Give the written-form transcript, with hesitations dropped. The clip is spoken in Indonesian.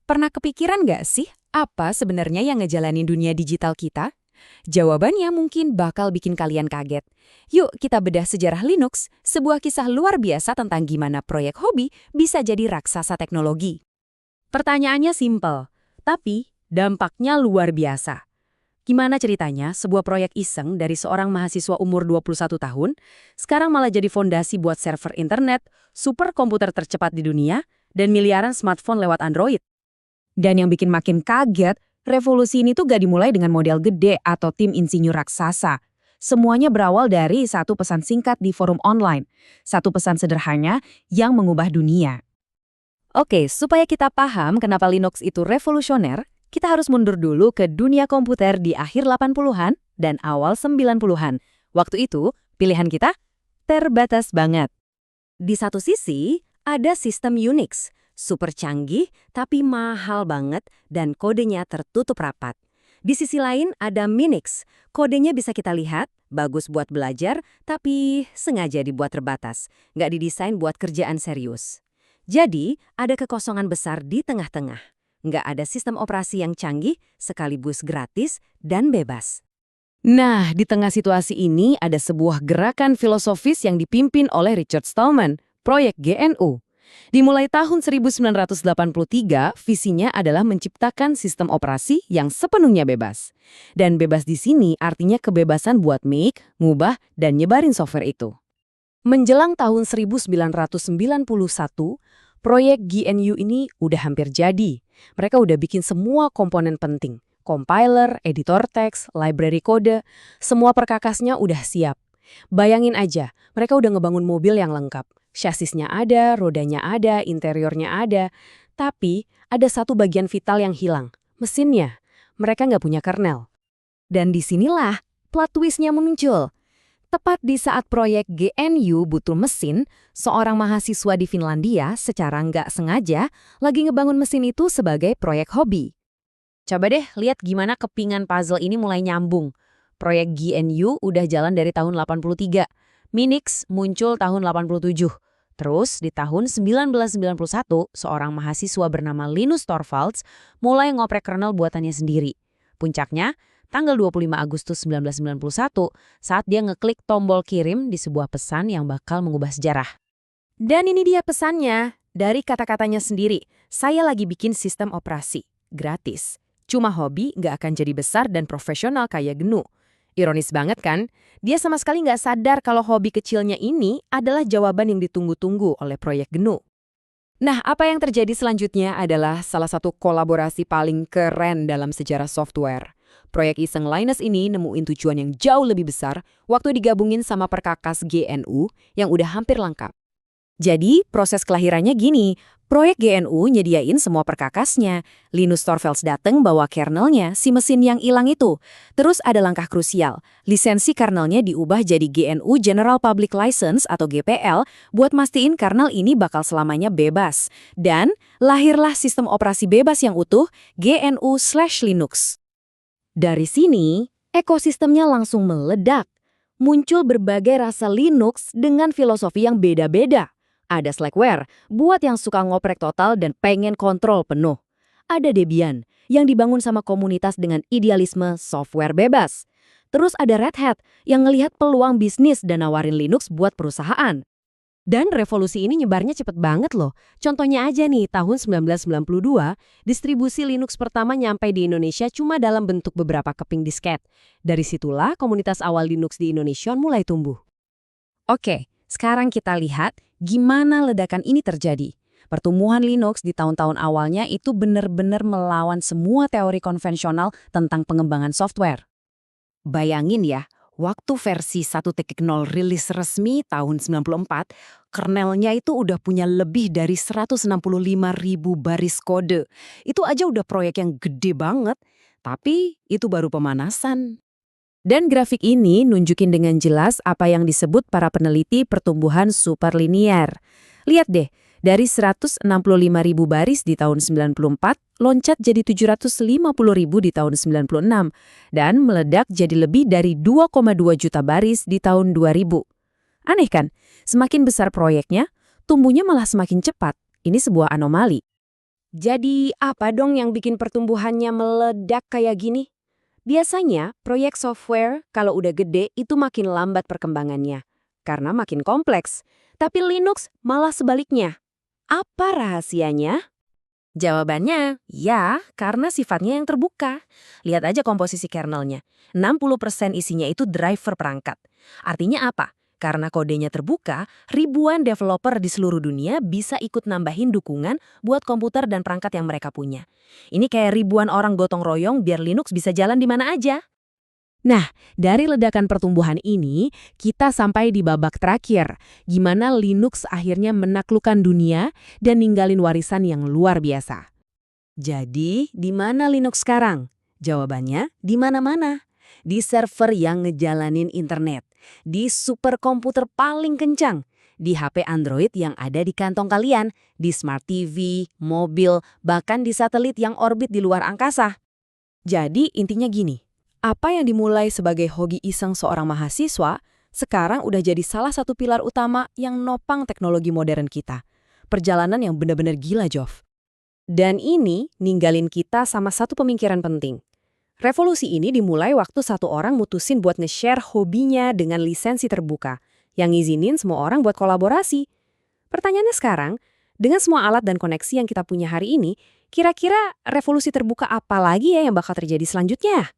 Pernah kepikiran nggak sih apa sebenarnya yang ngejalanin dunia digital kita? Jawabannya mungkin bakal bikin kalian kaget. Yuk kita bedah sejarah Linux, sebuah kisah luar biasa tentang gimana proyek hobi bisa jadi raksasa teknologi. Pertanyaannya simpel, tapi dampaknya luar biasa. Gimana ceritanya sebuah proyek iseng dari seorang mahasiswa umur 21 tahun, sekarang malah jadi fondasi buat server internet, superkomputer tercepat di dunia, dan miliaran smartphone lewat Android? Dan yang bikin makin kaget, revolusi ini tuh gak dimulai dengan model gede atau tim insinyur raksasa. Semuanya berawal dari satu pesan singkat di forum online. Satu pesan sederhana yang mengubah dunia. Oke, supaya kita paham kenapa Linux itu revolusioner, kita harus mundur dulu ke dunia komputer di akhir 80-an dan awal 90-an. Waktu itu, pilihan kita terbatas banget. Di satu sisi, ada sistem Unix. Super canggih, tapi mahal banget dan kodenya tertutup rapat. Di sisi lain ada Minix. Kodenya bisa kita lihat, bagus buat belajar, tapi sengaja dibuat terbatas. Nggak didesain buat kerjaan serius. Jadi, ada kekosongan besar di tengah-tengah. Nggak ada sistem operasi yang canggih, sekaligus gratis dan bebas. Nah, di tengah situasi ini ada sebuah gerakan filosofis yang dipimpin oleh Richard Stallman, proyek GNU. Dimulai tahun 1983, visinya adalah menciptakan sistem operasi yang sepenuhnya bebas. Dan bebas di sini artinya kebebasan buat make, ngubah, dan nyebarin software itu. Menjelang tahun 1991, proyek GNU ini udah hampir jadi. Mereka udah bikin semua komponen penting. Compiler, editor teks, library kode, semua perkakasnya udah siap. Bayangin aja, mereka udah ngebangun mobil yang lengkap. Chassisnya ada, rodanya ada, interiornya ada. Tapi ada satu bagian vital yang hilang, mesinnya. Mereka nggak punya kernel. Dan disinilah plot twist-nya muncul. Tepat di saat proyek GNU butuh mesin, seorang mahasiswa di Finlandia secara nggak sengaja lagi ngebangun mesin itu sebagai proyek hobi. Coba deh lihat gimana kepingan puzzle ini mulai nyambung. Proyek GNU udah jalan dari tahun 83. Minix muncul tahun 87. Terus di tahun 1991, seorang mahasiswa bernama Linus Torvalds mulai ngoprek kernel buatannya sendiri. Puncaknya, tanggal 25 Agustus 1991 saat dia ngeklik tombol kirim di sebuah pesan yang bakal mengubah sejarah. Dan ini dia pesannya, dari kata-katanya sendiri, saya lagi bikin sistem operasi, gratis. Cuma hobi nggak akan jadi besar dan profesional kayak GNU. Ironis banget kan? Dia sama sekali nggak sadar kalau hobi kecilnya ini adalah jawaban yang ditunggu-tunggu oleh proyek GNU. Nah, apa yang terjadi selanjutnya adalah salah satu kolaborasi paling keren dalam sejarah software. Proyek iseng Linus ini nemuin tujuan yang jauh lebih besar waktu digabungin sama perkakas GNU yang udah hampir lengkap. Jadi, proses kelahirannya gini, proyek GNU nyediain semua perkakasnya. Linus Torvalds dateng bawa kernelnya, si mesin yang hilang itu. Terus ada langkah krusial, lisensi kernelnya diubah jadi GNU General Public License atau GPL buat mastiin kernel ini bakal selamanya bebas. Dan lahirlah sistem operasi bebas yang utuh, GNU/Linux. Dari sini, ekosistemnya langsung meledak. Muncul berbagai rasa Linux dengan filosofi yang beda-beda. Ada Slackware, buat yang suka ngoprek total dan pengen kontrol penuh. Ada Debian, yang dibangun sama komunitas dengan idealisme software bebas. Terus ada Red Hat, yang ngelihat peluang bisnis dan nawarin Linux buat perusahaan. Dan revolusi ini nyebarnya cepet banget loh. Contohnya aja nih, tahun 1992, distribusi Linux pertama nyampe di Indonesia cuma dalam bentuk beberapa keping disket. Dari situlah komunitas awal Linux di Indonesia mulai tumbuh. Oke, sekarang kita lihat gimana ledakan ini terjadi. Pertumbuhan Linux di tahun-tahun awalnya itu benar-benar melawan semua teori konvensional tentang pengembangan software. Bayangin ya, waktu versi 1.0 rilis resmi tahun 94, kernelnya itu udah punya lebih dari 165.000 baris kode. Itu aja udah proyek yang gede banget, tapi itu baru pemanasan. Dan grafik ini nunjukin dengan jelas apa yang disebut para peneliti pertumbuhan superlinier. Lihat deh, dari 165.000 baris di tahun 94, loncat jadi 750.000 di tahun 96, dan meledak jadi lebih dari 2,2 juta baris di tahun 2000. Aneh kan? Semakin besar proyeknya, tumbuhnya malah semakin cepat. Ini sebuah anomali. Jadi apa dong yang bikin pertumbuhannya meledak kayak gini? Biasanya, proyek software kalau udah gede itu makin lambat perkembangannya, karena makin kompleks. Tapi Linux malah sebaliknya. Apa rahasianya? Jawabannya, ya, karena sifatnya yang terbuka. Lihat aja komposisi kernelnya. 60% isinya itu driver perangkat. Artinya apa? Karena kodenya terbuka, ribuan developer di seluruh dunia bisa ikut nambahin dukungan buat komputer dan perangkat yang mereka punya. Ini kayak ribuan orang gotong royong biar Linux bisa jalan di mana aja. Nah, dari ledakan pertumbuhan ini, kita sampai di babak terakhir, gimana Linux akhirnya menaklukkan dunia dan ninggalin warisan yang luar biasa. Jadi, di mana Linux sekarang? Jawabannya, di mana-mana. Di server yang ngejalanin internet, di superkomputer paling kencang, di HP Android yang ada di kantong kalian, di smart TV, mobil, bahkan di satelit yang orbit di luar angkasa. Jadi, intinya gini. Apa yang dimulai sebagai hobi iseng seorang mahasiswa, sekarang udah jadi salah satu pilar utama yang nopang teknologi modern kita. Perjalanan yang benar-benar gila, Jov. Dan ini ninggalin kita sama satu pemikiran penting. Revolusi ini dimulai waktu satu orang mutusin buat nge-share hobinya dengan lisensi terbuka, yang ngizinin semua orang buat kolaborasi. Pertanyaannya sekarang, dengan semua alat dan koneksi yang kita punya hari ini, kira-kira revolusi terbuka apa lagi ya yang bakal terjadi selanjutnya?